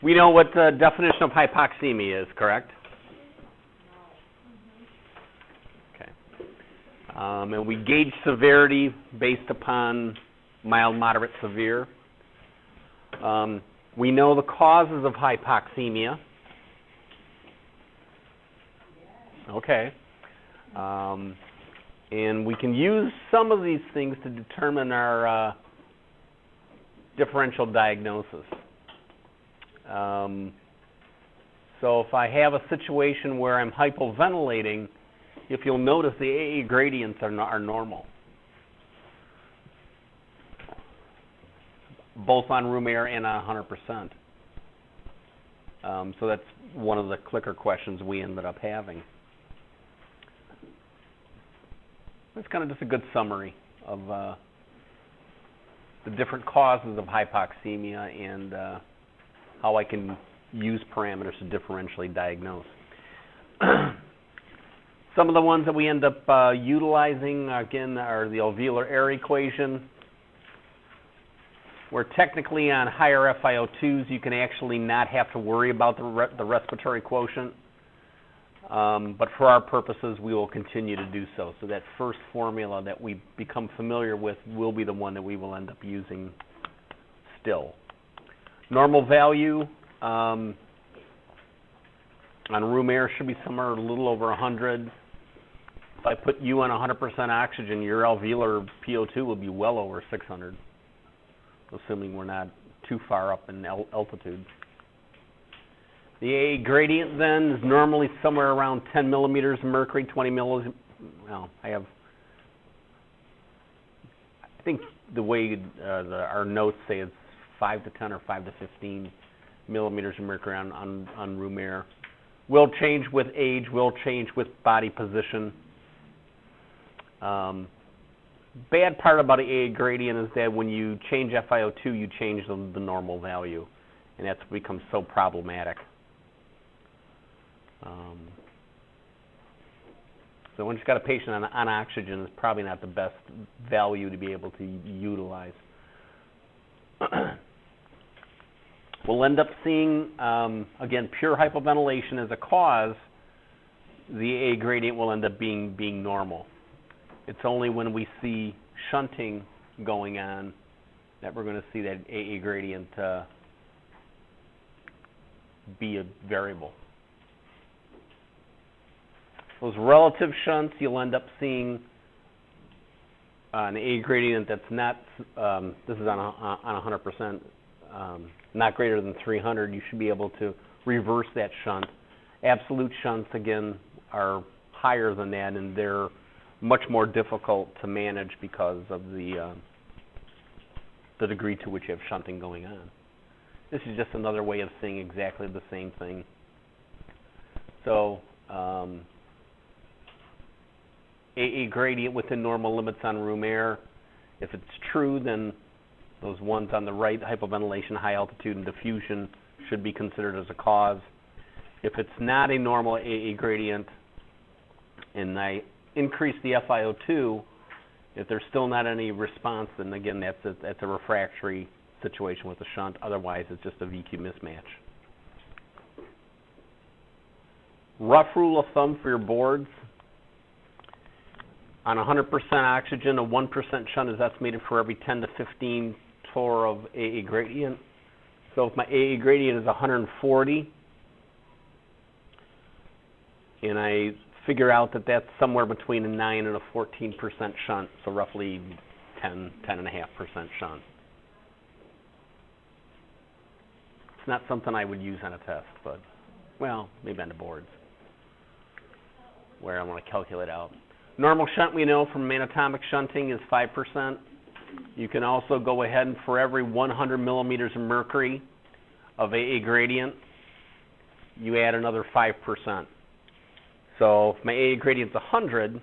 We know what the definition of hypoxemia is, correct? Okay. And we gauge severity based upon mild, moderate, severe. We know the causes of hypoxemia. Okay. And we can use some of these things to determine our differential diagnosis. So if I have a situation where I'm hypoventilating, if you'll notice the AA gradients are normal, both on room air and on 100%. So that's one of the clicker questions we ended up having. That's kind of just a good summary of the different causes of hypoxemia and how I can use parameters to differentially diagnose. Some of the ones that we end up utilizing, again, are the alveolar air equation. Where technically on higher FiO2s, you can actually not have to worry about the respiratory quotient. But for our purposes, we will continue to do so. So that first formula that we become familiar with will be the one that we will end up using still. Normal value on room air should be somewhere a little over 100. If I put you on 100% oxygen, your alveolar PO2 will be well over 600, assuming we're not too far up in altitude. The AA gradient then is normally somewhere around 10 millimeters of mercury, 20 millimeters. Well, I think the way our notes say it's 5 to 10 or 5 to 15 millimeters of mercury on room air. Will change with age, will change with body position. Bad part about the AA gradient is that when you change FiO2, you change the normal value, and that's becomes so problematic. So when you've got a patient on oxygen, it's probably not the best value to be able to utilize. We'll end up seeing, again, pure hypoventilation as a cause. The AA gradient will end up being normal. It's only when we see shunting going on that we're going to see that AA gradient be a variable. Those relative shunts, you'll end up seeing an AA gradient that's not, this is on 100%, not greater than 300. You should be able to reverse that shunt. Absolute shunts, again, are higher than that, and they're much more difficult to manage because of the degree to which you have shunting going on. This is just another way of saying exactly the same thing. So AA gradient within normal limits on room air. If it's true, then those ones on the right, hypoventilation, high altitude, and diffusion, should be considered as a cause. If it's not a normal AA gradient, and I increase the FiO2, if there's still not any response, then again, that's a refractory situation with the shunt. Otherwise, it's just a VQ mismatch. Rough rule of thumb for your boards. On 100% oxygen, a 1% shunt is estimated for every 10 to 15 torr of AA gradient. So if my AA gradient is 140, and I figure out that that's somewhere between a 9 and a 14% shunt, so roughly 10.5% shunt. It's not something I would use on a test, but, well, maybe on the boards, where I want to calculate out. Normal shunt, we know from anatomic shunting, is 5%. You can also go ahead and for every 100 millimeters of mercury of AA gradient, you add another 5%. So if my AA gradient's 100,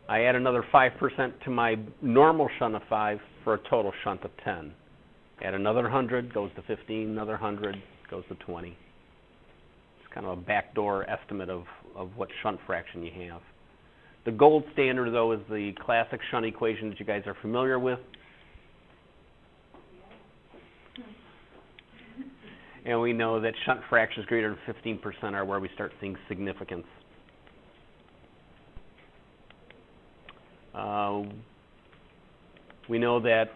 I add another 5% to my normal shunt of 5 for a total shunt of 10. Add another 100, goes to 15, another 100, goes to 20. It's kind of a backdoor estimate of what shunt fraction you have. The gold standard, though, is the classic shunt equation that you guys are familiar with. And we know that shunt fractions greater than 15% are where we start seeing significance. We know that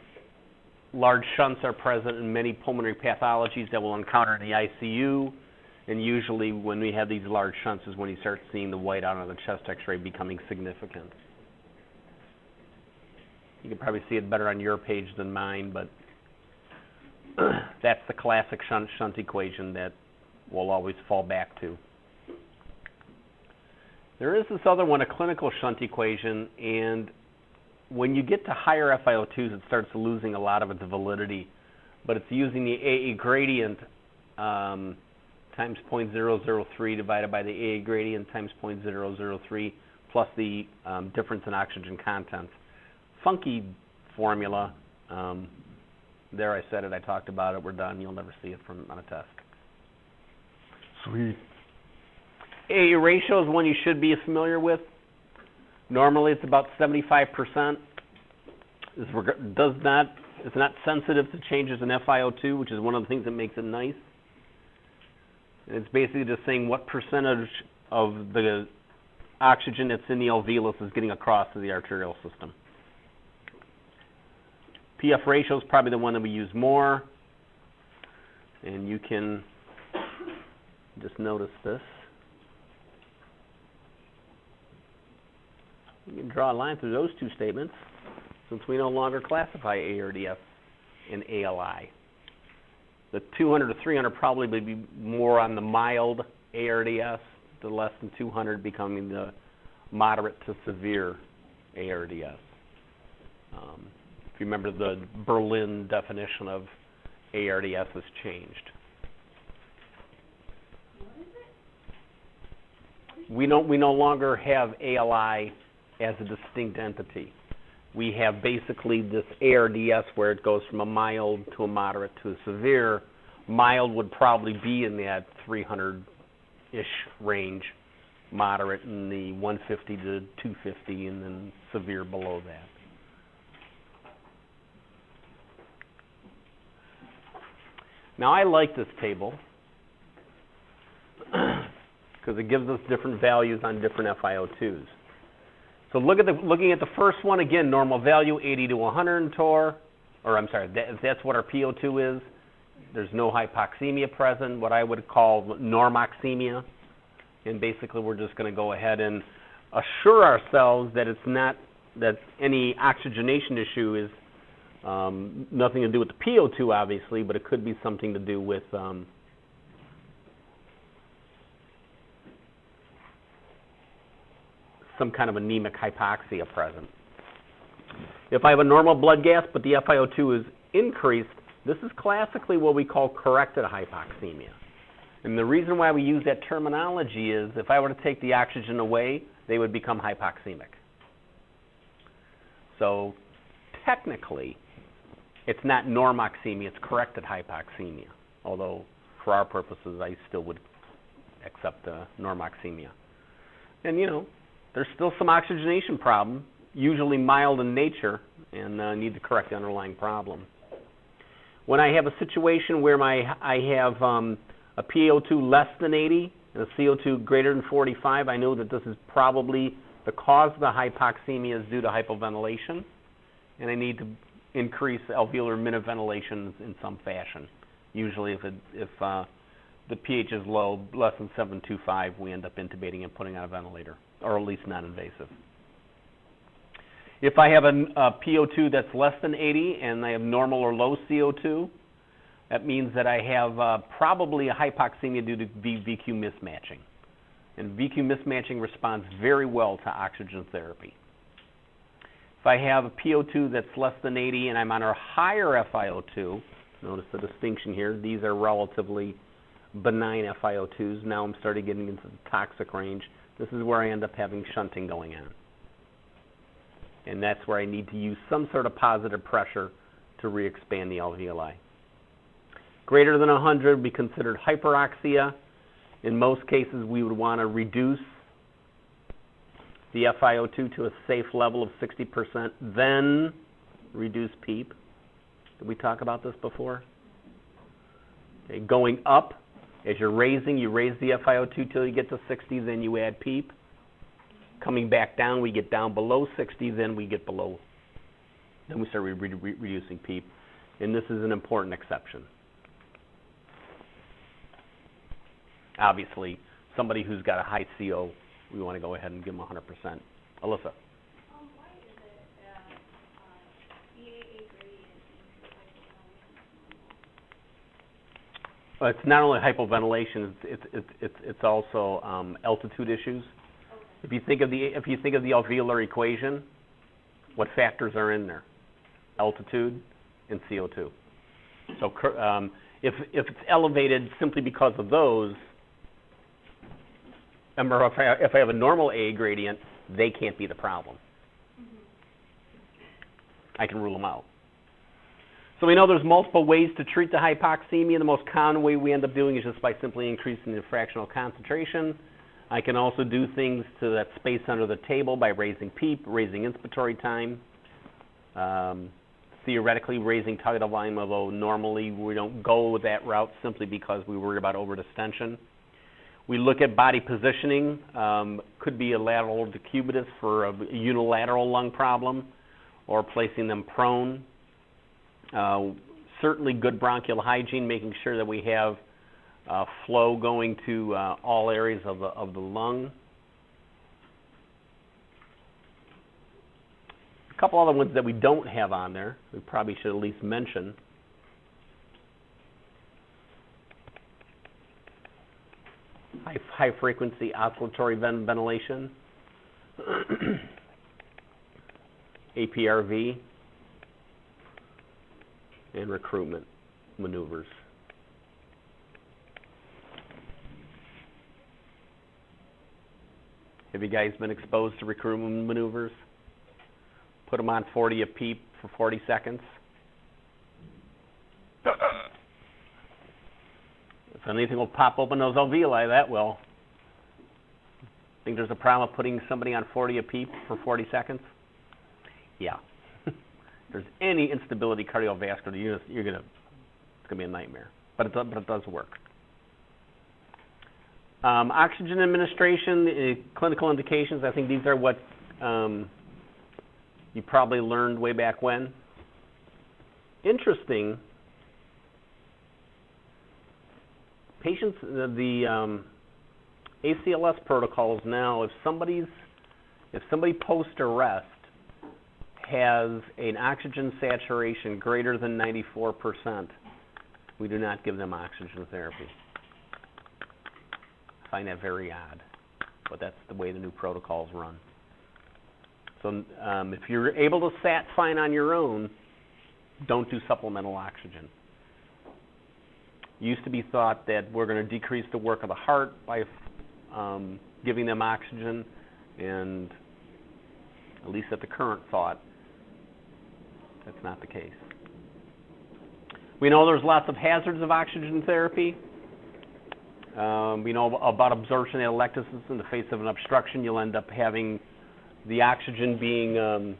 large shunts are present in many pulmonary pathologies that we'll encounter in the ICU, and usually when we have these large shunts is when you start seeing the white out on the chest x-ray becoming significant. You can probably see it better on your page than mine, but that's the classic shunt equation that we'll always fall back to. There is this other one, a clinical shunt equation, and when you get to higher FiO2s, it starts losing a lot of its validity, but it's using the AA gradient times 0.003 divided by the AA gradient times 0.003 plus the difference in oxygen content. Funky formula. There, I said it, I talked about it, we're done. You'll never see it on a test. Sweet. AA ratio is one you should be familiar with. Normally it's about 75%. It's not sensitive to changes in FiO2, which is one of the things that makes it nice. And it's basically just saying what percentage of the oxygen that's in the alveolus is getting across to the arterial system. PF ratio is probably the one that we use more. And you can just notice this. You can draw a line through those two statements since we no longer classify ARDS and ALI. The 200 to 300 probably would be more on the mild ARDS, the less than 200 becoming the moderate to severe ARDS. If you remember, the Berlin definition of ARDS has changed. We no longer have ALI as a distinct entity. We have basically this ARDS where it goes from a mild to a moderate to a severe. Mild would probably be in that 300-ish range, moderate in the 150 to 250, and then severe below that. Now, I like this table because it gives us different values on different FiO2s. So looking at the first one, again, normal value, 80 to 100 in TOR, or I'm sorry, that's what our PO2 is. There's no hypoxemia present, what I would call normoxemia. And basically, we're just going to go ahead and assure ourselves that it's not, that any oxygenation issue is nothing to do with the PO2, obviously, but it could be something to do with some kind of anemic hypoxia present. If I have a normal blood gas, but the FiO2 is increased, this is classically what we call corrected hypoxemia. And the reason why we use that terminology is if I were to take the oxygen away, they would become hypoxemic. So technically, it's not normoxemia, it's corrected hypoxemia. Although, for our purposes, I still would accept normoxemia. And, you know, there's still some oxygenation problem, usually mild in nature, and need to correct the underlying problem. When I have a situation where I have a PaO2 less than 80 and a CO2 greater than 45, I know that this is probably the cause of the hypoxemia is due to hypoventilation, and I need to increase alveolar minute ventilation in some fashion. Usually if the pH is low, less than 7.25, we end up intubating and putting on a ventilator, or at least non-invasive. If I have a PO2 that's less than 80 and I have normal or low CO2, that means that I have probably a hypoxemia due to VQ mismatching. And VQ mismatching responds very well to oxygen therapy. If I have a PO2 that's less than 80 and I'm on a higher FiO2, notice the distinction here, these are relatively benign FiO2s. Now I'm starting getting into the toxic range. This is where I end up having shunting going on. And that's where I need to use some sort of positive pressure to re-expand the alveoli. Greater than 100 would be considered hyperoxia. In most cases, we would want to reduce the FiO2 to a safe level of 60%, then reduce PEEP. Did we talk about this before? Okay, going up, as you're raising, you raise the FiO2 till you get to 60, then you add PEEP. Coming back down, we get down below 60, then we get below. Then we start reducing PEEP. And this is an important exception. Obviously, somebody who's got a high CO, we want to go ahead and give them 100%. Alyssa? Why is it that BAA gradient It's not only hypoventilation; it's also altitude issues. Okay. If you think of the alveolar equation, what factors are in there? Altitude and CO2. So if it's elevated simply because of those, remember if I have a normal A gradient, they can't be the problem. I can rule them out. So we know there's multiple ways to treat the hypoxemia. The most common way we end up doing is just by simply increasing the fractional concentration. I can also do things to that space under the table by raising PEEP, raising inspiratory time, theoretically raising tidal volume, although normally we don't go with that route simply because we worry about overdistension. We look at body positioning. Could be a lateral decubitus for a unilateral lung problem, or placing them prone. Certainly good bronchial hygiene, making sure that we have flow going to all areas of the lung. A couple other ones that we don't have on there, we probably should at least mention. High frequency oscillatory ventilation, APRV, and recruitment maneuvers. Have you guys been exposed to recruitment maneuvers? Put them on 40 a PEEP for 40 seconds. If anything will pop open those alveoli, that will. Think there's a problem with putting somebody on 40 a PEEP for 40 seconds? Yeah. If there's any instability cardiovascular, it's gonna be a nightmare. But it does work. Oxygen administration, clinical indications. I think these are what you probably learned way back when. Interesting. Patients, the ACLS protocols now, if somebody post-arrest has an oxygen saturation greater than 94%, we do not give them oxygen therapy. I find that very odd, but that's the way the new protocols run. So if you're able to sat fine on your own, don't do supplemental oxygen. It used to be thought that we're going to decrease the work of the heart by giving them oxygen, and at least at the current thought, that's not the case. We know there's lots of hazards of oxygen therapy. We know about absorption atelectasis. In the face of an obstruction, you'll end up having the oxygen being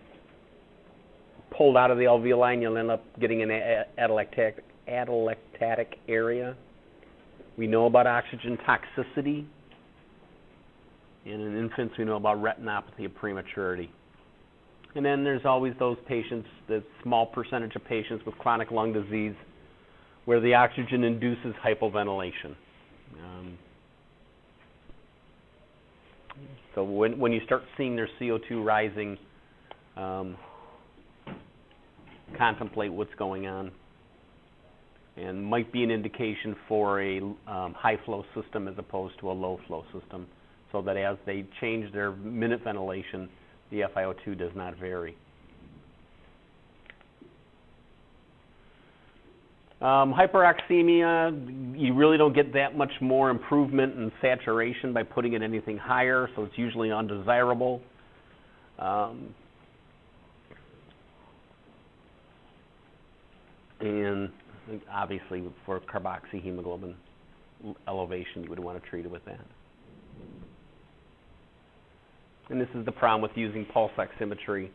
pulled out of the alveoli, and you'll end up getting an atelectatic area. We know about oxygen toxicity. And in infants, we know about retinopathy of prematurity. And then there's always those patients, the small percentage of patients with chronic lung disease, where the oxygen induces hypoventilation. So when you start seeing their CO2 rising, contemplate what's going on, and might be an indication for a high flow system as opposed to a low flow system, so that as they change their minute ventilation, the FiO2 does not vary. Hyperoxemia, you really don't get that much more improvement in saturation by putting it anything higher, so it's usually undesirable. And obviously for carboxyhemoglobin elevation, you would want to treat it with that. And this is the problem with using pulse oximetry.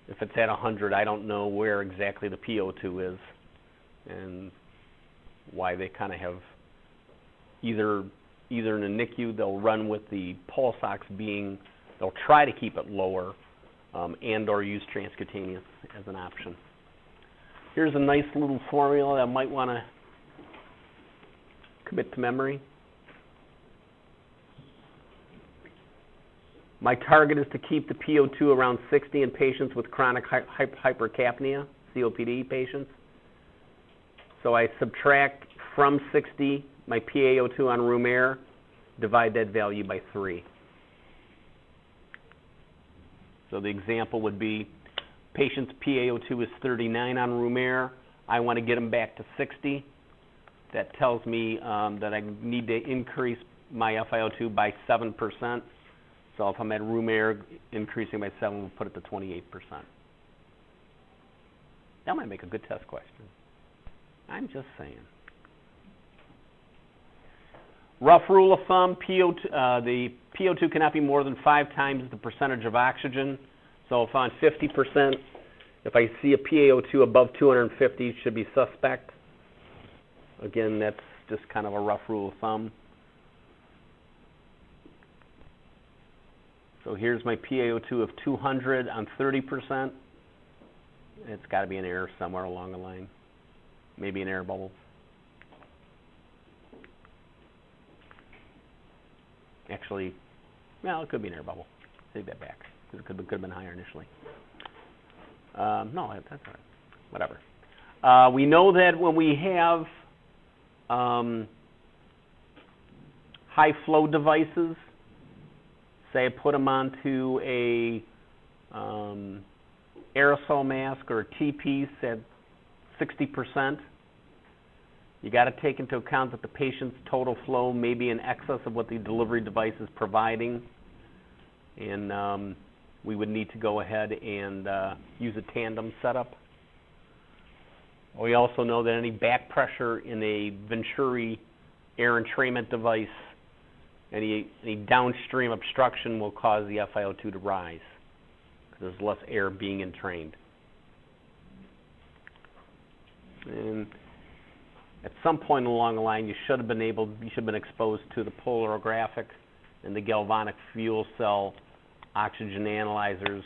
If it's at 100, I don't know where exactly the PO2 is. And why they kind of have either in the NICU they'll run with the pulse ox being, they'll try to keep it lower, and or use transcutaneous as an option. Here's a nice little formula that I might want to commit to memory. My target is to keep the PO2 around 60 in patients with chronic hypercapnia, COPD patients. So I subtract from 60 my PaO2 on room air, divide that value by 3. So the example would be patient's PaO2 is 39 on room air. I want to get them back to 60. That tells me that I need to increase my FiO2 by 7%. So if I'm at room air, increasing by 7 will put it to 28%. That might make a good test question. I'm just saying. Rough rule of thumb, the PO2 cannot be more than 5 times the percentage of oxygen. So if on 50%, if I see a PaO2 above 250, it should be suspect. Again, that's just kind of a rough rule of thumb. So here's my PaO2 of 200 on 30%. It's got to be an error somewhere along the line. Maybe an air bubble. Actually, well, it could be an air bubble. Take that back, because it could have been higher initially. No, that's all right. Whatever. We know that when we have high flow devices, say I put them onto a aerosol mask or a T-piece at 60%, you got to take into account that the patient's total flow may be in excess of what the delivery device is providing, and we would need to go ahead and use a tandem setup. We also know that any back pressure in a Venturi air entrainment device, any downstream obstruction will cause the FiO2 to rise because there's less air being entrained. And at some point along the line, you should have been exposed to the polarographic and the galvanic fuel cell oxygen analyzers.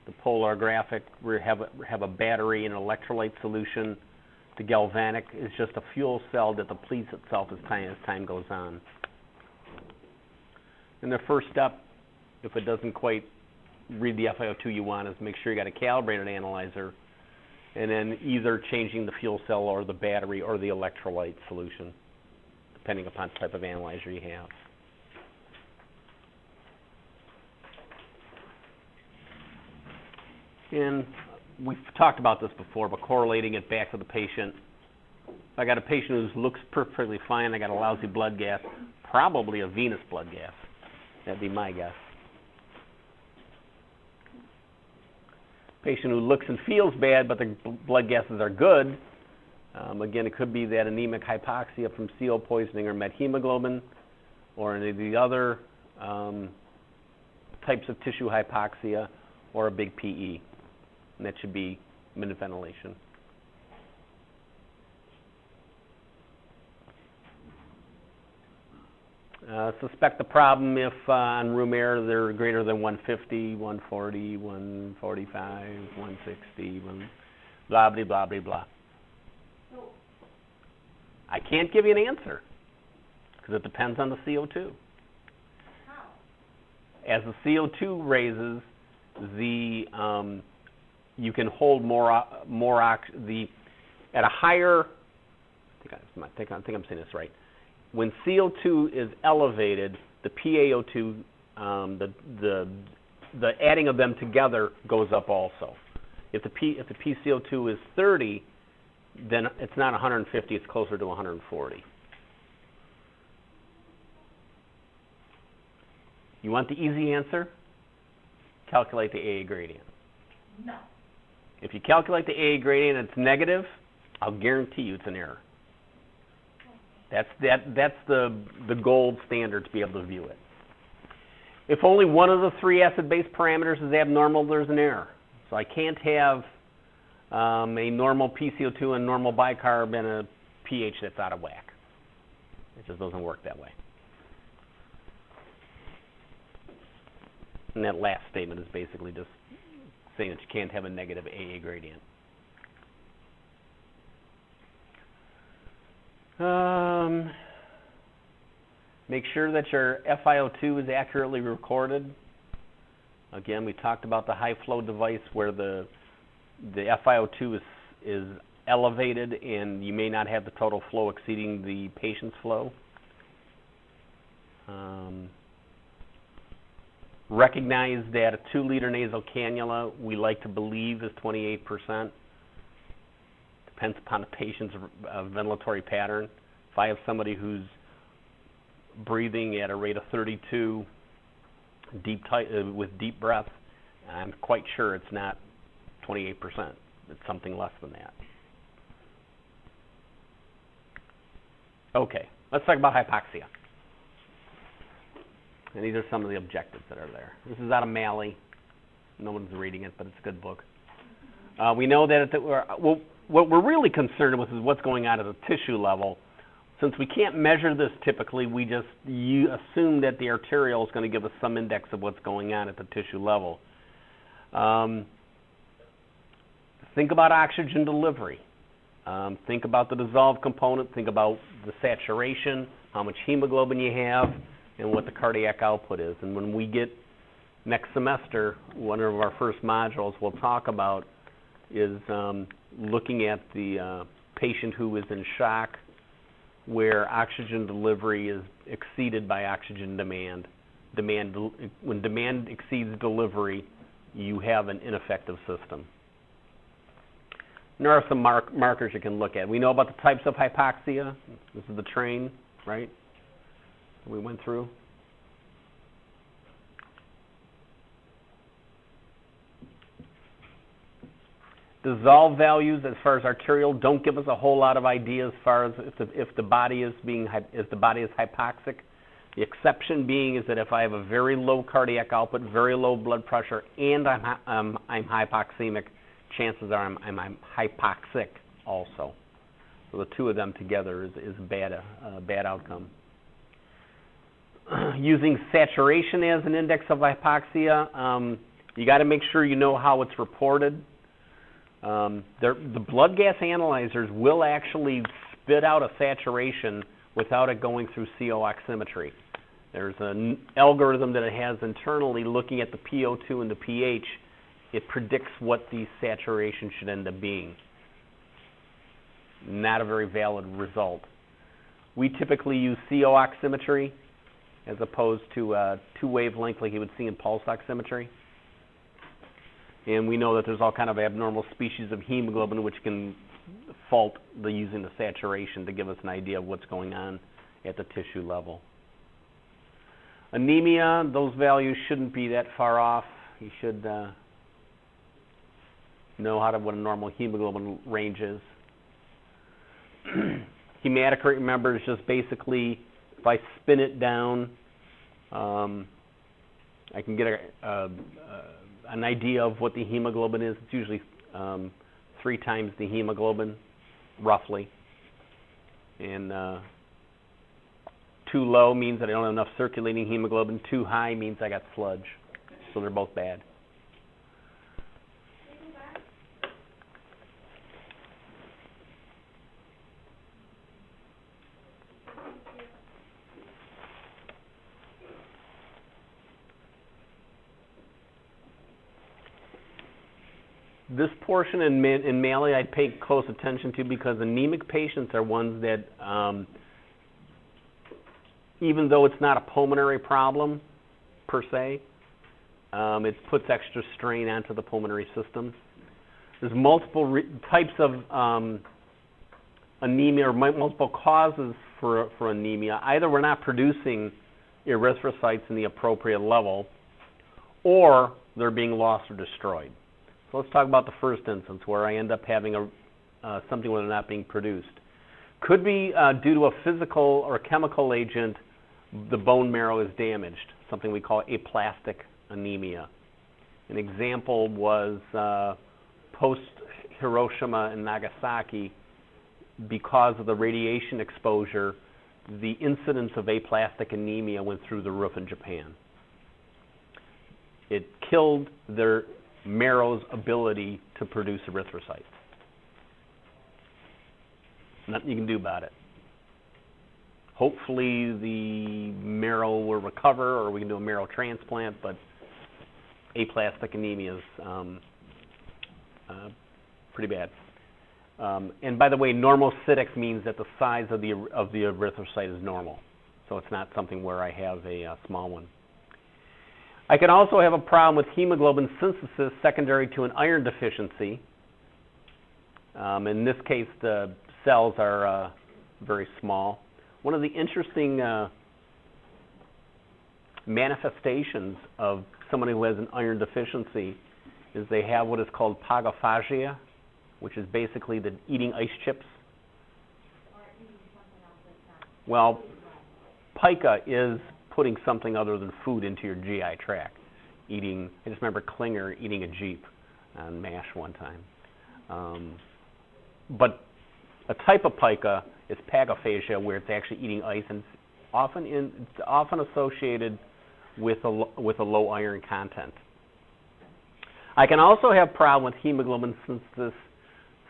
The polarographic have a battery and electrolyte solution. The galvanic is just a fuel cell that depletes itself as time goes on. And the first step, if it doesn't quite read the FiO2 you want, is make sure you got a calibrated analyzer, and then either changing the fuel cell or the battery or the electrolyte solution, depending upon the type of analyzer you have. And we've talked about this before, but correlating it back to the patient. If I got a patient who looks perfectly fine, I got a lousy blood gas, probably a venous blood gas. That'd be my guess. Patient who looks and feels bad, but the blood gases are good. Again, it could be that anemic hypoxia from CO poisoning or methemoglobin, or any of the other types of tissue hypoxia, or a big PE. And that should be minute ventilation. Suspect the problem if on room air they're greater than 150, 140, 145, 160, blah, blah, blah, blah, blah. I can't give you an answer because it depends on the CO2. How? As the CO2 raises, you can hold more at a higher. I think I'm saying this right. When CO2 is elevated, the PaO2, the adding of them together goes up also. If the PCO2 is 30, then it's not 150, it's closer to 140. You want the easy answer? Calculate the AA gradient. No. If you calculate the AA gradient and it's negative, I'll guarantee you it's an error. That's the gold standard to be able to view it. If only one of the 3 acid-base parameters is abnormal, there's an error. So I can't have a normal PCO2 and normal bicarb and a pH that's out of whack. It just doesn't work that way. And that last statement is basically just saying that you can't have a negative AA gradient. Make sure that your FiO2 is accurately recorded. Again, we talked about the high flow device where the FiO2 is elevated and you may not have the total flow exceeding the patient's flow. Recognize that a 2-liter nasal cannula, we like to believe, is 28%. Depends upon the patient's ventilatory pattern. If I have somebody who's breathing at a rate of 32 with deep breath, I'm quite sure it's not 28%. It's something less than that. Okay, let's talk about hypoxia. And these are some of the objectives that are there. This is out of Malley. No one's reading it, but it's a good book. We know that what we're really concerned with is what's going on at the tissue level. Since we can't measure this typically, we just assume that the arterial is going to give us some index of what's going on at the tissue level. Think about oxygen delivery. Think about the dissolved component. Think about the saturation, how much hemoglobin you have, and what the cardiac output is. And when we get next semester, one of our first modules we'll talk about is looking at the patient who is in shock where oxygen delivery is exceeded by oxygen demand. When demand exceeds delivery, you have an ineffective system. And there are some markers you can look at. We know about the types of hypoxia. This is the train, right? We went through. Dissolve values as far as arterial don't give us a whole lot of idea as far as if the body is hypoxic. The exception being is that if I have a very low cardiac output, very low blood pressure, and I'm hypoxemic, chances are I'm hypoxic also. So the two of them together is a bad outcome. Using saturation as an index of hypoxia, you got to make sure you know how it's reported. The blood gas analyzers will actually spit out a saturation without it going through CO oximetry. There's an algorithm that it has internally looking at the PO2 and the pH. It predicts what the saturation should end up being. Not a very valid result. We typically use CO oximetry as opposed to two-wavelength like you would see in pulse oximetry. And we know that there's all kind of abnormal species of hemoglobin which can fault using the saturation to give us an idea of what's going on at the tissue level. Anemia, those values shouldn't be that far off. You should know what a normal hemoglobin range is. Hematocrit, remember, is just basically, if I spin it down, I can get an idea of what the hemoglobin is. It's usually 3 times the hemoglobin, roughly. And too low means that I don't have enough circulating hemoglobin. Too high means I got sludge. So they're both bad. This portion in Malley I'd pay close attention to because anemic patients are ones that, even though it's not a pulmonary problem per se, it puts extra strain onto the pulmonary system. There's multiple types of anemia or multiple causes for anemia. Either we're not producing erythrocytes in the appropriate level, or they're being lost or destroyed. So let's talk about the first instance where I end up having something where they're not being produced. Could be due to a physical or chemical agent, the bone marrow is damaged, something we call aplastic anemia. An example was post-Hiroshima and Nagasaki, because of the radiation exposure, the incidence of aplastic anemia went through the roof in Japan. It killed their marrow's ability to produce erythrocytes. Nothing you can do about it. Hopefully the marrow will recover, or we can do a marrow transplant, but aplastic anemia is pretty bad. And by the way, normocytic means that the size of the erythrocyte is normal. So it's not something where I have a small one. I can also have a problem with hemoglobin synthesis secondary to an iron deficiency. In this case, the cells are very small. One of the interesting manifestations of someone who has an iron deficiency is they have what is called pagophagia, which is basically the eating ice chips. Well, pica is putting something other than food into your GI tract. I just remember Klinger eating a Jeep on MASH one time. But a type of pica is pagophagia, where it's actually eating ice, and it's often associated with a low iron content. I can also have problem with hemoglobin synthesis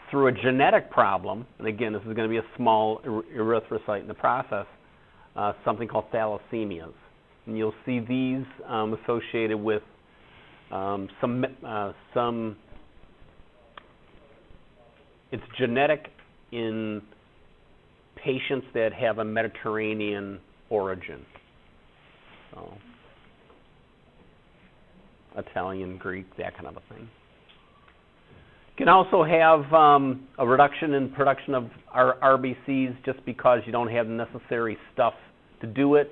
through a genetic problem, and again, this is going to be a small erythrocyte in the process, something called thalassemias. And you'll see these associated with it's genetic in patients that have a Mediterranean origin. So, Italian, Greek, that kind of a thing. You can also have a reduction in production of RBCs just because you don't have the necessary stuff to do it.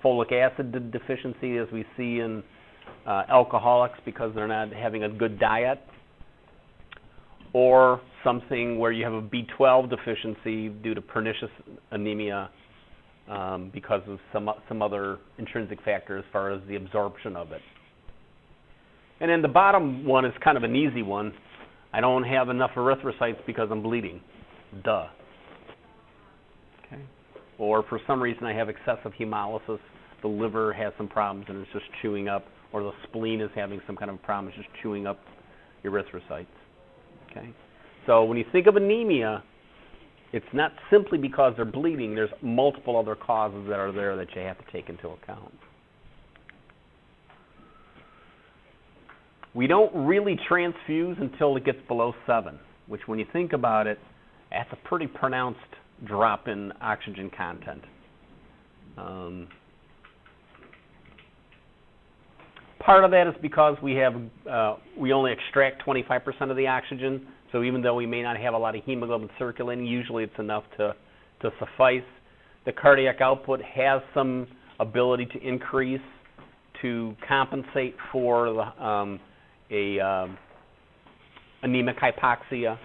Folic acid deficiency, as we see in alcoholics because they're not having a good diet. Or something where you have a B12 deficiency due to pernicious anemia because of some other intrinsic factor as far as the absorption of it. And then the bottom one is kind of an easy one. I don't have enough erythrocytes because I'm bleeding. Duh. Okay. Or for some reason I have excessive hemolysis. The liver has some problems and it's just chewing up, or the spleen is having some kind of problem, it's just chewing up erythrocytes. Okay. So when you think of anemia, it's not simply because they're bleeding. There's multiple other causes that are there that you have to take into account. We don't really transfuse until it gets below 7, which when you think about it, that's a pretty pronounced drop in oxygen content. Part of that is because we only extract 25% of the oxygen, so even though we may not have a lot of hemoglobin circulating, usually it's enough to suffice. The cardiac output has some ability to increase to compensate for the anemic hypoxia,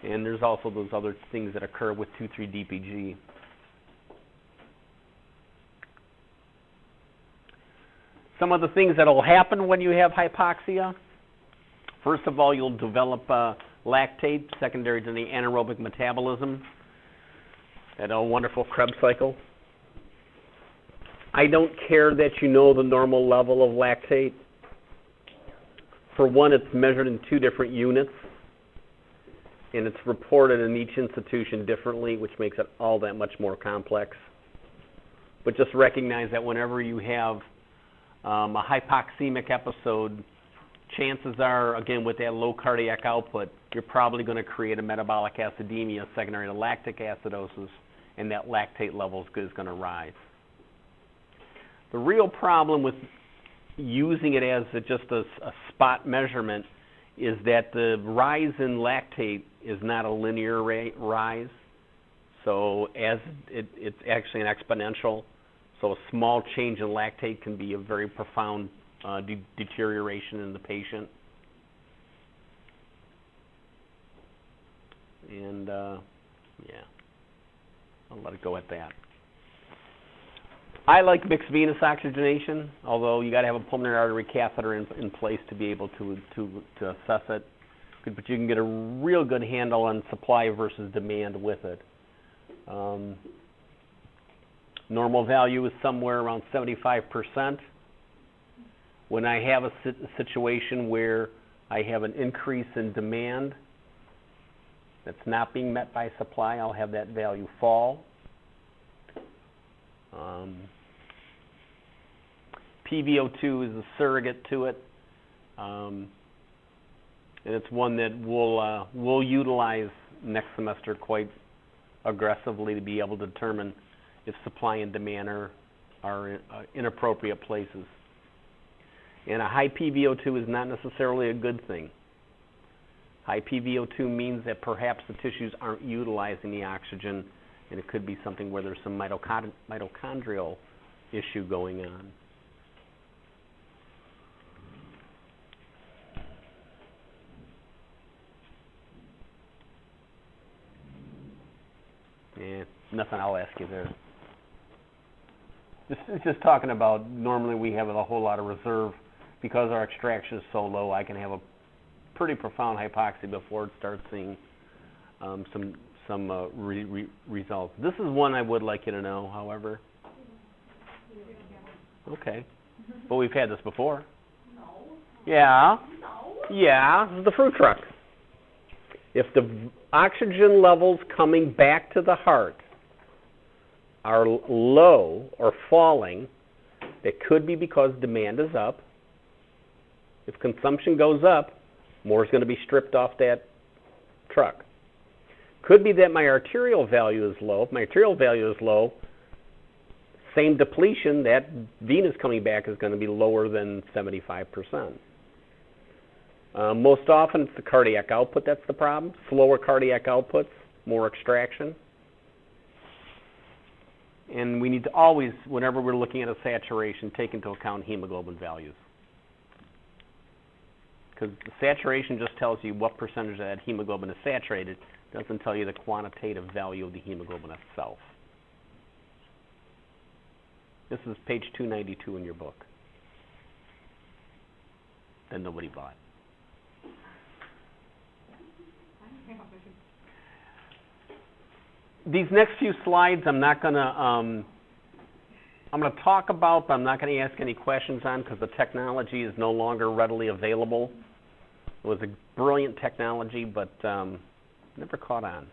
and there's also those other things that occur with 2,3-DPG. Some of the things that will happen when you have hypoxia: first of all, you'll develop lactate secondary to the anaerobic metabolism, that old wonderful Krebs cycle. I don't care that you know the normal level of lactate. For one, it's measured in 2 different units, and it's reported in each institution differently, which makes it all that much more complex. But just recognize that whenever you have a hypoxemic episode, chances are, again, with that low cardiac output, you're probably going to create a metabolic acidemia secondary to lactic acidosis, and that lactate level is going to rise. The real problem with using it as just a spot measurement is that the rise in lactate is not a linear rise. So as it's actually an exponential. So a small change in lactate can be a very profound deterioration in the patient. And yeah, I'll let it go at that. I like mixed venous oxygenation, although you got to have a pulmonary artery catheter in place to be able to assess it. but you can get a real good handle on supply versus demand with it. Normal value is somewhere around 75%. When I have a situation where I have an increase in demand that's not being met by supply, I'll have that value fall. PVO2 is a surrogate to it, and it's one that we'll utilize next semester quite aggressively to be able to determine if supply and demand are in inappropriate places. And a high PVO2 is not necessarily a good thing. High PVO2 means that perhaps the tissues aren't utilizing the oxygen, and it could be something where there's some mitochondrial issue going on. Nothing I'll ask you there. This is just talking about normally we have a whole lot of reserve. Because our extraction is so low, I can have a pretty profound hypoxia before it starts seeing some results. This is one I would like you to know, however. Okay. But we've had this before. No. Yeah. No. Yeah, this is the fruit truck. If the oxygen levels coming back to the heart are low or falling, it could be because demand is up. If consumption goes up, more is going to be stripped off that truck. Could be that my arterial value is low. If my arterial value is low, same depletion, that venous coming back is going to be lower than 75%. Most often it's the cardiac output that's the problem. Slower cardiac outputs, more extraction. And we need to always, whenever we're looking at a saturation, take into account hemoglobin values. Because the saturation just tells you what percentage of that hemoglobin is saturated. It doesn't tell you the quantitative value of the hemoglobin itself. This is page 292 in your book. That nobody bought. These next few slides I'm going to talk about, but I'm not going to ask any questions on because the technology is no longer readily available. It was a brilliant technology, but never caught on.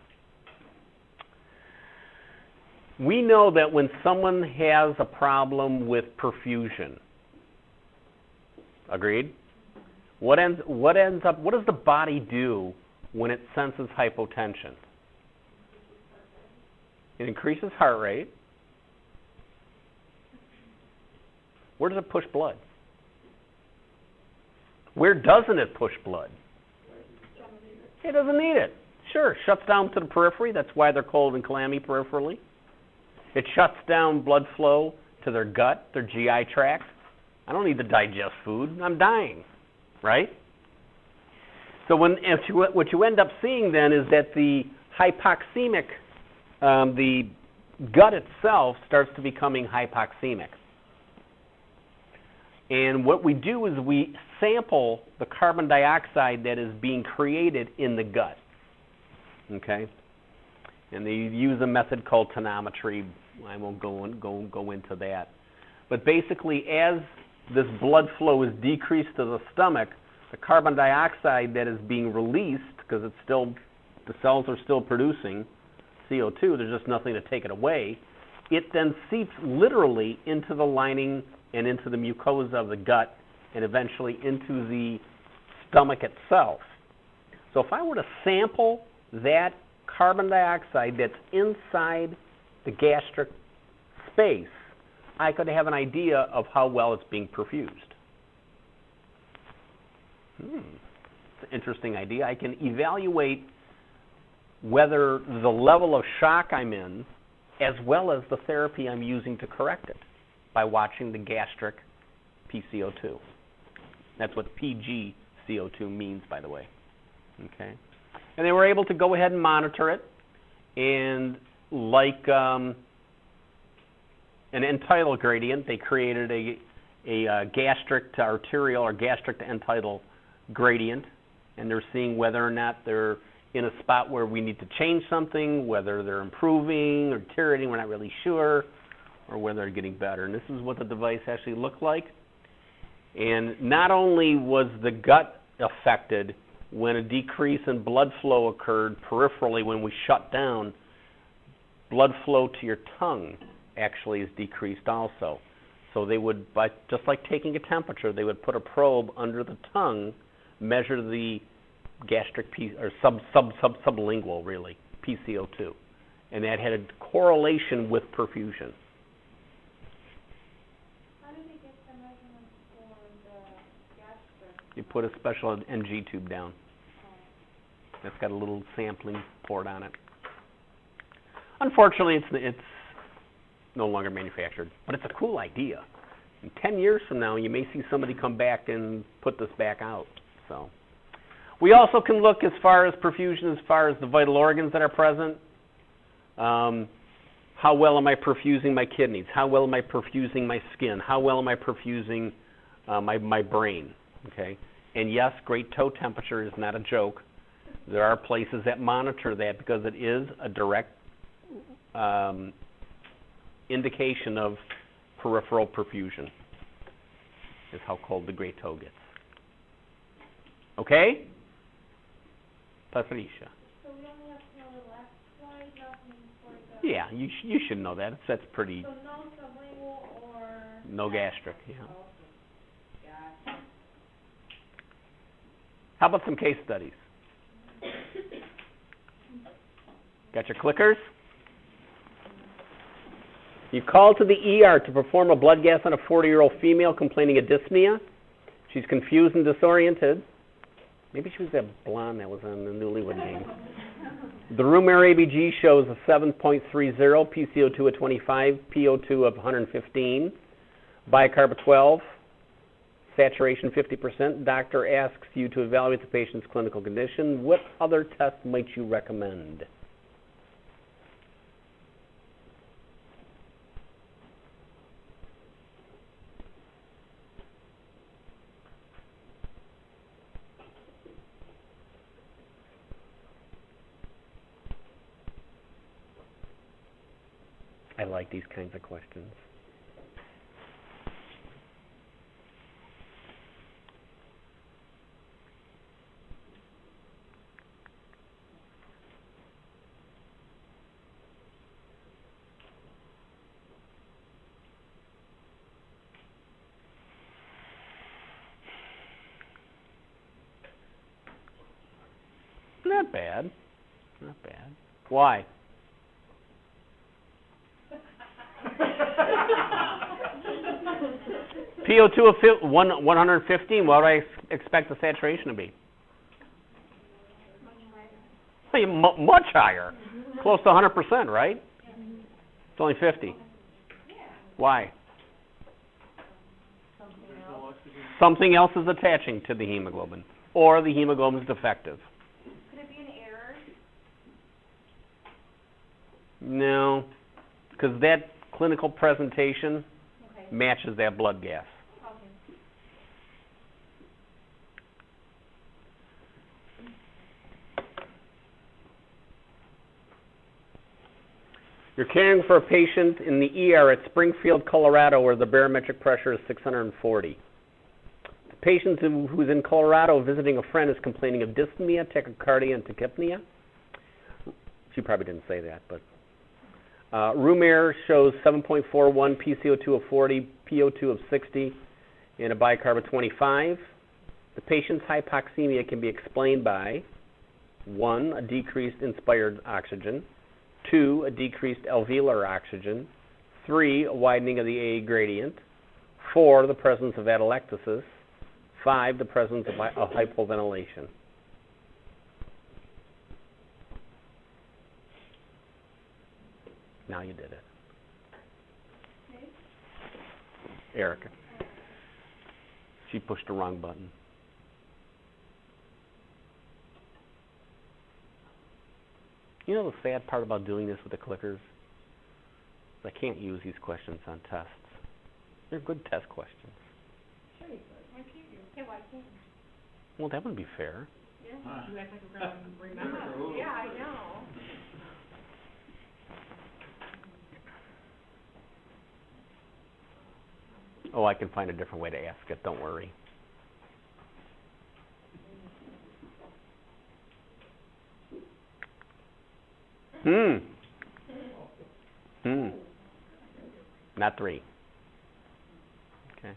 We know that when someone has a problem with perfusion, agreed? What does the body do when it senses hypotension? It increases heart rate. Where does it push blood? Where doesn't it push blood? It doesn't need it. Sure, shuts down to the periphery. That's why they're cold and clammy peripherally. It shuts down blood flow to their gut, their GI tract. I don't need to digest food. I'm dying, right? So what you end up seeing then is that the hypoxemic, the gut itself starts to becoming hypoxemic. And what we do is we sample the carbon dioxide that is being created in the gut. Okay? And they use a method called tonometry. I won't go into that. But basically, as this blood flow is decreased to the stomach, the carbon dioxide that is being released, because it's still, the cells are still producing CO2, there's just nothing to take it away, it then seeps literally into the lining and into the mucosa of the gut and eventually into the stomach itself. So if I were to sample that carbon dioxide that's inside the gastric space, I could have an idea of how well it's being perfused. It's an interesting idea. I can evaluate whether the level of shock I'm in, as well as the therapy I'm using to correct it, by watching the gastric PCO2. That's what PgCO2 means, by the way. Okay, and they were able to go ahead and monitor it, and like an end-tidal gradient, they created a gastric to arterial or gastric to end-tidal gradient and they're seeing whether or not they're in a spot where we need to change something, whether they're improving or deteriorating, we're not really sure, or whether they're getting better. And this is what the device actually looked like. And not only was the gut affected when a decrease in blood flow occurred peripherally when we shut down, blood flow to your tongue actually is decreased also. So they would, just like taking a temperature, they would put a probe under the tongue, measure the gastric or sublingual, really, PCO2. And that had a correlation with perfusion. How did they get the measurements for the gastric? You put a special NG tube down. That's got a little sampling port on it. Unfortunately, it's no longer manufactured, but it's a cool idea. In 10 years from now, you may see somebody come back and put this back out. So, we also can look as far as perfusion, as far as the vital organs that are present. How well am I perfusing my kidneys? How well am I perfusing my skin? How well am I perfusing my brain? Okay, and yes, great toe temperature is not a joke. There are places that monitor that because it is a direct indication of peripheral perfusion, is how cold the great toe gets. Okay? Patricia. So we only have to know the left side, nothing for the... Yeah, you should know that. That's pretty... So no sublingual or... No gastric, yeah. Oh, okay. Gotcha. How about some case studies? Got your clickers? You call to the ER to perform a blood gas on a 40-year-old female complaining of dyspnea. She's confused and disoriented. Maybe she was that blonde that was on the Newlywed Game. The room air ABG shows a 7.30, PCO2 at 25, PO2 of 115, bicarb of 12, saturation 50%. Doctor asks you to evaluate the patient's clinical condition. What other test might you recommend? I like these kinds of questions. Not bad. Not bad. Why? PO2 of 115, what would I expect the saturation to be? Much higher. Close to 100%, right? It's only 50. Why? Something else is attaching to the hemoglobin, or the hemoglobin is defective. Could it be an error? No, because that clinical presentation matches that blood gas. Okay. You're caring for a patient in the ER at Springfield, Colorado, where the barometric pressure is 640. The patient who's in Colorado visiting a friend is complaining of dyspnea, tachycardia, and tachypnea. She probably didn't say that, but room air shows 7.41, PCO2 of 40, PO2 of 60, and a bicarb of 25. The patient's hypoxemia can be explained by 1, a decreased inspired oxygen, 2, a decreased alveolar oxygen, 3, a widening of the AA gradient, 4, the presence of atelectasis, 5, the presence of hypoventilation. Now you did it. Okay. Erica. She pushed the wrong button. You know the sad part about doing this with the clickers? I can't use these questions on tests. They're good test questions. Sure you could. Why can't you? Hey, why can't you? Well, that wouldn't be fair. Yeah. You act like we're going to remember. Yeah, I know. Oh, I can find a different way to ask it, don't worry. Not 3. Okay.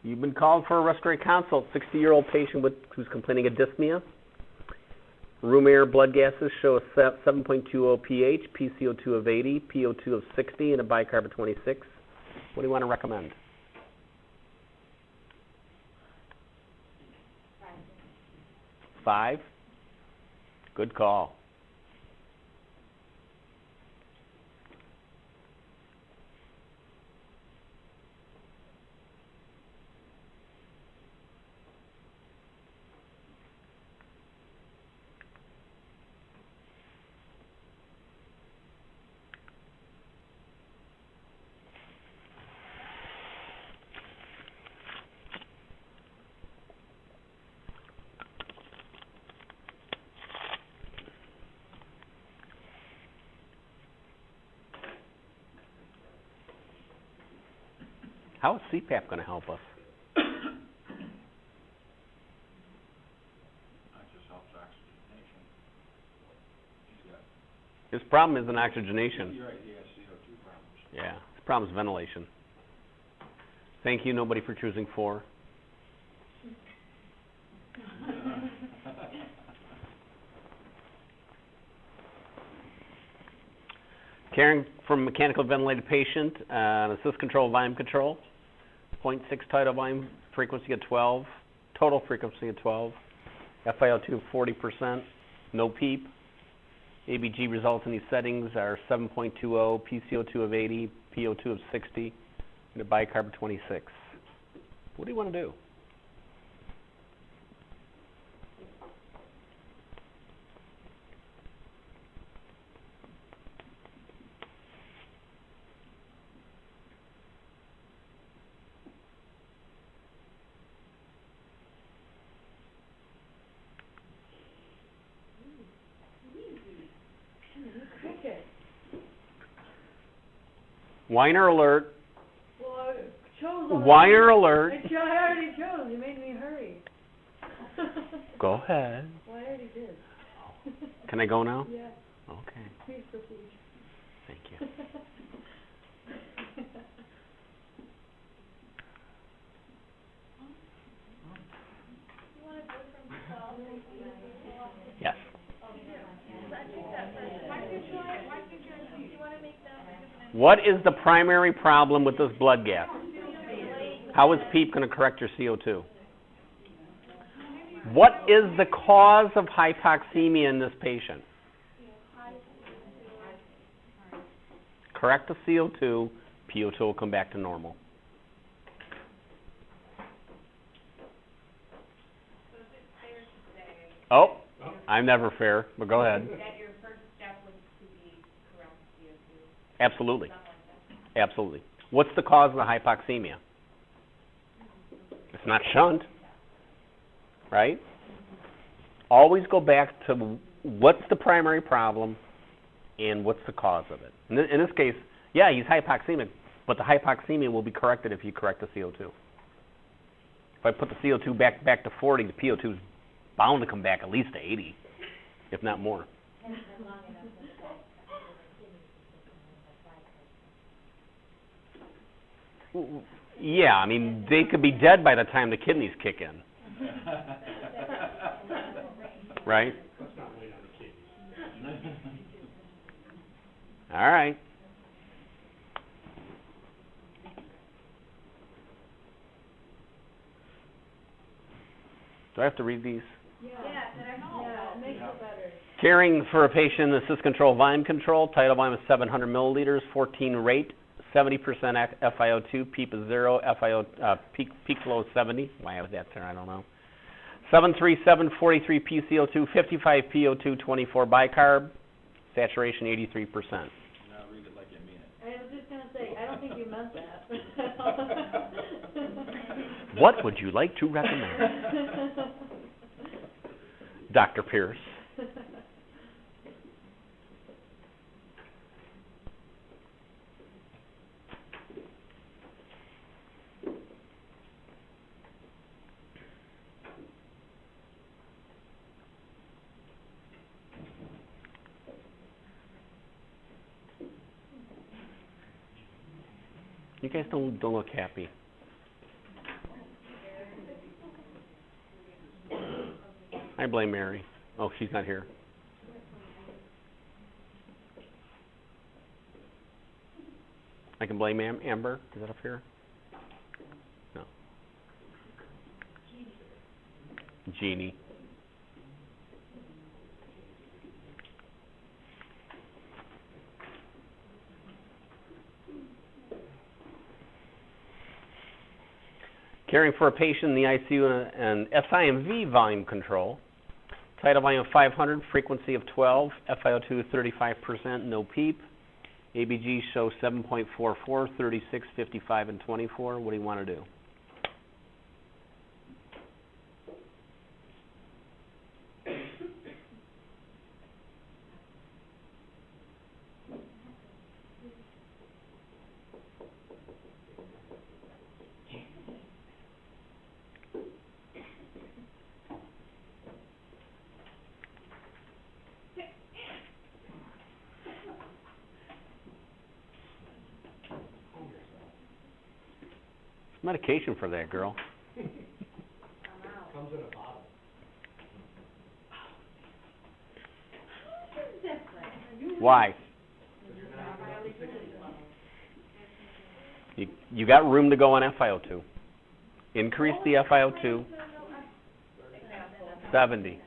You've been called for a respiratory consult. 60-year-old patient who's complaining of dyspnea. Room air blood gases show a 7.20 pH, PCO2 of 80, PO2 of 60, and a bicarb of 26. What do you want to recommend? 5? Good call. How is CPAP going to help us? That just helps oxygenation. His problem isn't oxygenation. You're right, he has CO2 problems. Yeah, his problem is ventilation. Thank you, nobody, for choosing 4. Caring for a mechanical ventilated patient, assist control, volume control, 0.6 tidal volume, frequency of 12, total frequency of 12, FiO2 of 40%, no PEEP. ABG results in these settings are 7.20, PCO2 of 80, PO2 of 60, and a bicarb of 26. What do you want to do? Whiner alert. Well, I chose already. Whiner alert. I already chose. You made me hurry. Go ahead. Well, I already did. Can I go now? Yeah. Okay. Please proceed. Thank you. Yes. What is the primary problem with this blood gas? How is PEEP going to correct your CO2? What is the cause of hypoxemia in this patient? Correct the CO2, PO2 will come back to normal. Oh, I'm never fair, but go ahead. That your first step was to be correct CO2. Absolutely. Absolutely. What's the cause of the hypoxemia? It's not shunt, right? Always go back to what's the primary problem and what's the cause of it. In this case, yeah, he's hypoxemic, but the hypoxemia will be corrected if you correct the CO2. If I put the CO2 back to 40, the PO2 is bound to come back at least to 80, if not more. Yeah, I mean, they could be dead by the time the kidneys kick in. Right? Let's not wait on the kidneys. All right. Do I have to read these? Yeah, it makes it better. Caring for a patient, assist control, volume control. Tidal volume is 700 milliliters, 14 rate, 70% FiO2, PEEP is 0, peak flow is 70. Why was that there? I don't know. 737, 43 PCO2, 55 PO2, 24 bicarb, saturation 83%. Now read it like you mean it. I was just going to say, I don't think you meant that. What would you like to recommend? Dr. Pierce. You guys don't look happy. I blame Mary. Oh, she's not here. I can blame Amber. Is that up here? No. Jeannie. Caring for a patient in the ICU and SIMV volume control. Tidal volume of 500, frequency of 12, FiO2 35%, no PEEP. ABG shows 7.44, 36, 55, and 24. What do you want to do? Medication for that, girl. Comes in a bottle. Why? You got room to go on FiO2. Increase the FiO2. 70.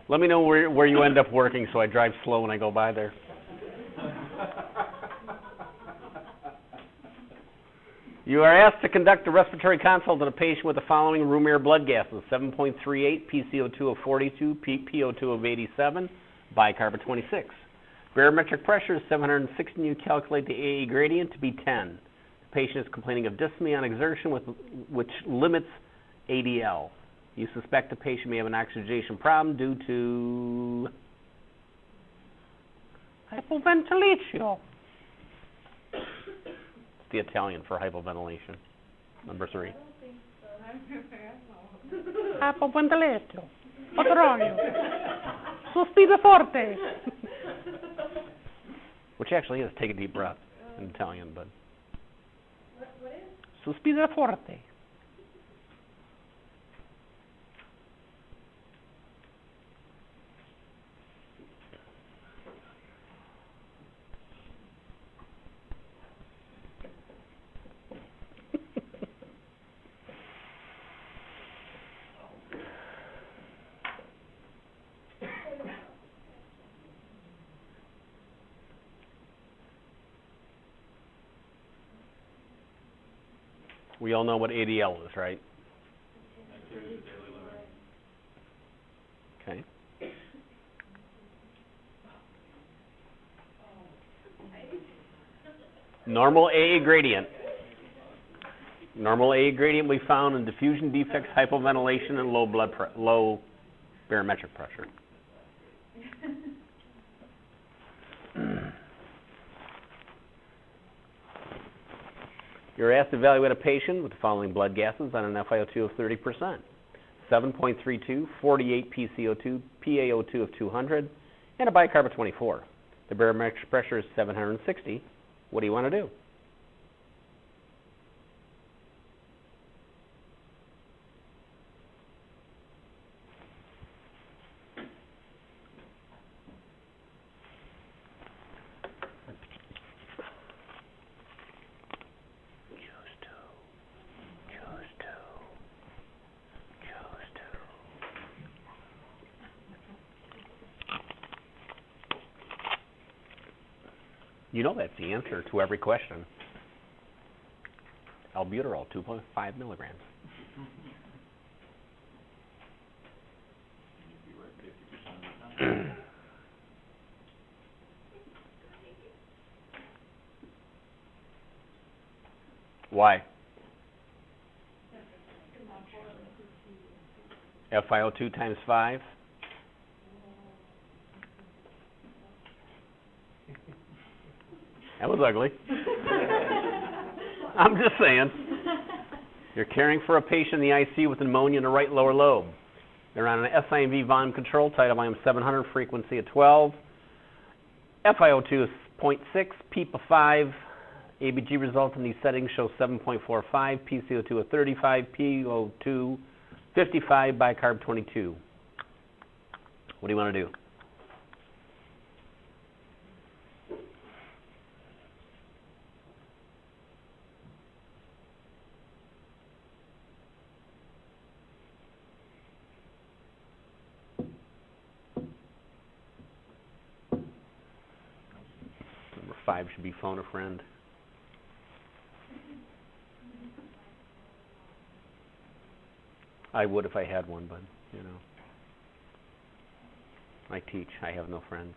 Let me know where you end up working so I drive slow when I go by there. You are asked to conduct a respiratory consult on a patient with the following room air blood gases: 7.38, PCO2 of 42, PO2 of 87, bicarb 26. Barometric pressure is 716. You calculate the AA gradient to be 10. The patient is complaining of dyspnea on exertion, which limits ADL. You suspect the patient may have an oxygenation problem due to hypoventilation. It's the Italian for hypoventilation. Number 3. Hypoventilation. What's wrong? Sospiro forte. Which actually is take a deep breath in Italian, but. What is? Sospiro forte. We all know what ADL is, right? Activities of daily living. Okay. Normal AA gradient. Normal AA gradient we found in diffusion defects, hypoventilation, and low barometric pressure. You're asked to evaluate a patient with the following blood gases on an FiO2 of 30%. 7.32, 48 PCO2, PaO2 of 200, and a bicarb of 24. The barometric pressure is 760. What do you want to do? You know that's the answer to every question. Albuterol, 2.5 milligrams. You'd be right 50% of the time. Why? FiO2 times 5? That was ugly. I'm just saying. You're caring for a patient in the ICU with pneumonia in the right lower lobe. They're on an SIMV volume control, tidal volume 700, frequency at 12. FiO2 is 0.6, PEEP of 5. ABG results in these settings show 7.45, PCO2 of 35, PO2 55, bicarb 22. What do you want to do? Number 5 should be phone a friend. I would if I had one, but, you know. I teach. I have no friends.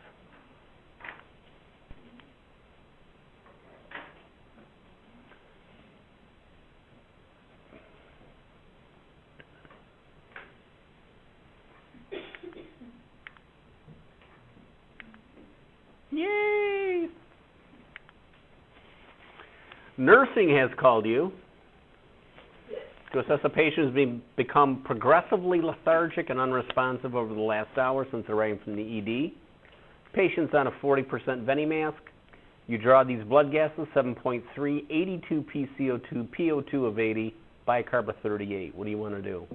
Yay! Nursing has called you to assess a patient who's become progressively lethargic and unresponsive over the last hour since arriving from the ED. Patient's on a 40% Veni mask. You draw these blood gases, 7.3, 82 PCO2, PO2 of 80, bicarb of 38. What do you want to do?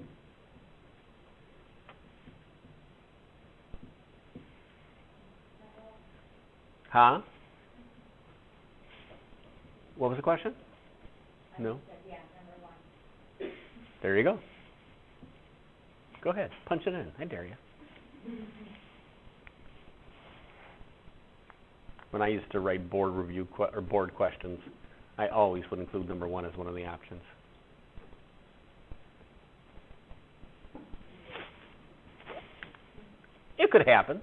Huh? What was the question? No? There you go. Go ahead. Punch it in. I dare you. When I used to write board review or board questions, I always would include number 1 as one of the options. It could happen.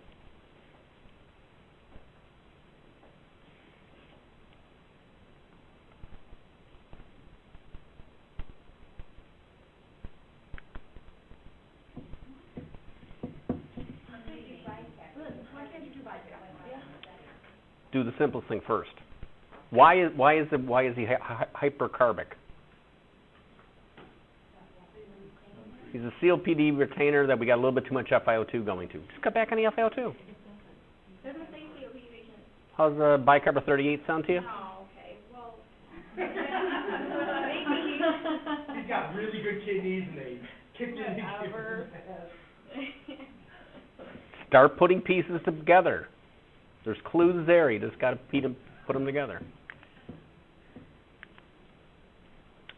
Do the simplest thing first. Why is he hypercarbic? He's a COPD retainer that we got a little bit too much FiO2 going to. Just cut back on the FiO2. How's bicarb of 38 sound to you? Oh, okay. Well, He's got really good kidneys and they kicked in. Start putting pieces together. There's clues there. You just got to put them together.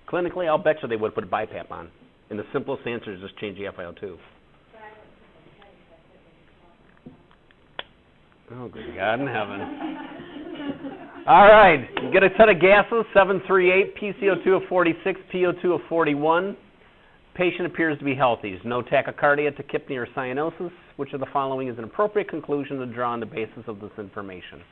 Clinically, I'll bet you they would put a BiPAP on. And the simplest answer is just change the FiO2. Oh, good God in heaven. All right. You get a set of gases, 738, PCO2 of 46, PO2 of 41. Patient appears to be healthy. There's no tachycardia, tachypnea, or cyanosis. Which of the following is an appropriate conclusion to draw on the basis of this information?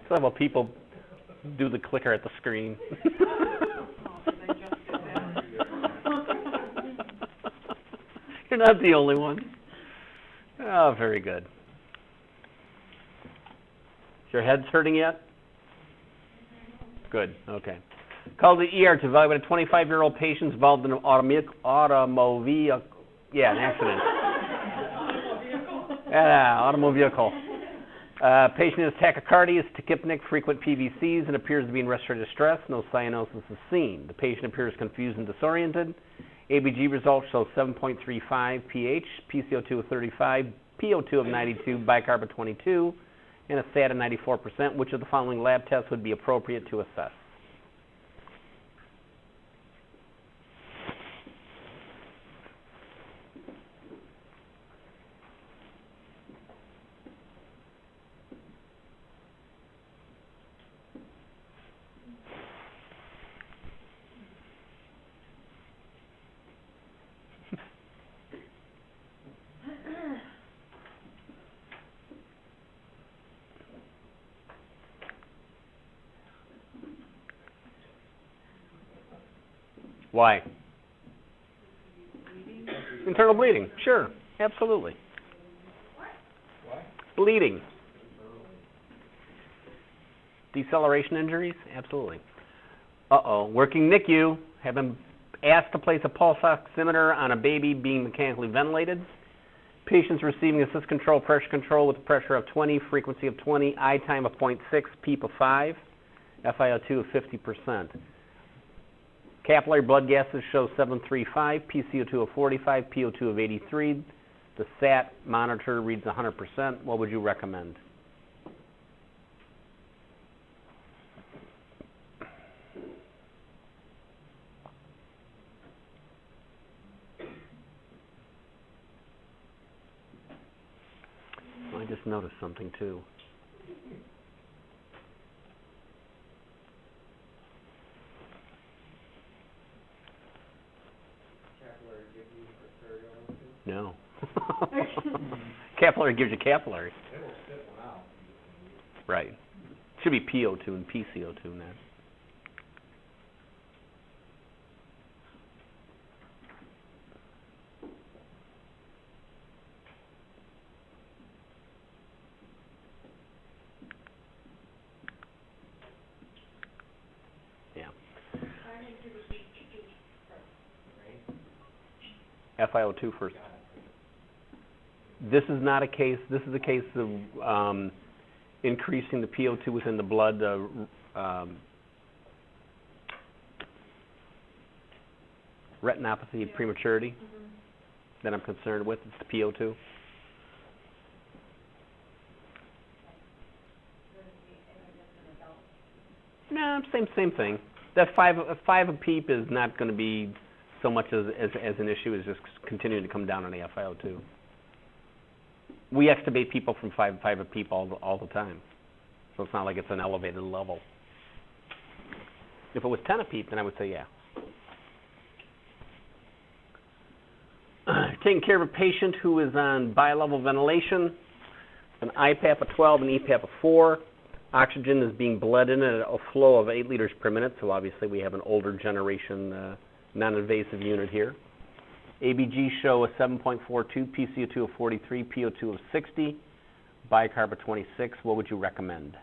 So how people do the clicker at the screen. You're not the only one. Oh, very good. Is your head's hurting yet? Good, okay. Called the ER to evaluate a 25-year-old patient involved in an automobile patient has tachycardia, tachypnic, frequent PVCs, and appears to be in respiratory distress. No cyanosis is seen. The patient appears confused and disoriented. ABG results show 7.35 pH, PCO2 of 35, PO2 of 92, bicarb of 22. and a SAT of 94%. Which of the following lab tests would be appropriate to assess? Why? Internal bleeding. Sure, absolutely. What? Bleeding. Deceleration injuries? Absolutely. Uh-oh. Working NICU. Have been asked to place a pulse oximeter on a baby being mechanically ventilated. Patients receiving assist control, pressure control with a pressure of 20, frequency of 20, I time of 0.6, PEEP of 5, FiO2 of 50%. Capillary blood gases show 735, PCO2 of 45, PO2 of 83. The SAT monitor reads 100%. What would you recommend? I just noticed something too. Capillary gives you arterial. No. Capillary gives you capillary. It will spit one out. Right. Should be PO2 and PCO2 now. FiO2 first. This is not a case. This is a case of increasing the PO2 within the blood. Retinopathy, prematurity. That I'm concerned with. It's the PO2. No, same thing. That five a PEEP is not going to be so much as an issue as just continuing to come down on the FiO2. We extubate people from 5 a PEEP all the time, so it's not like it's an elevated level. If it was 10 a PEEP, then I would say yeah. Taking care of a patient who is on bilevel ventilation, an IPAP of 12 and EPAP of 4. Oxygen is being bled in at a flow of 8 liters per minute, so obviously we have an older generation non-invasive unit here. ABG show a 7.42, PCO2 of 43, PO2 of 60, bicarb of 26. What would you recommend?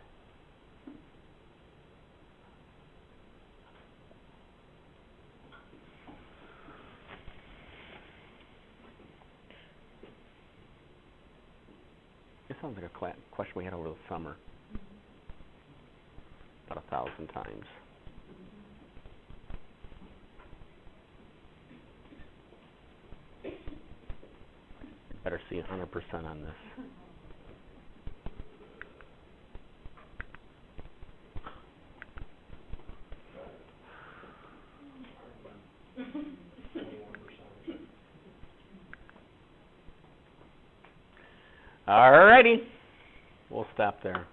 This sounds like a question we had over the summer. About 1,000 times. Better see 100% on this. All righty. We'll stop there.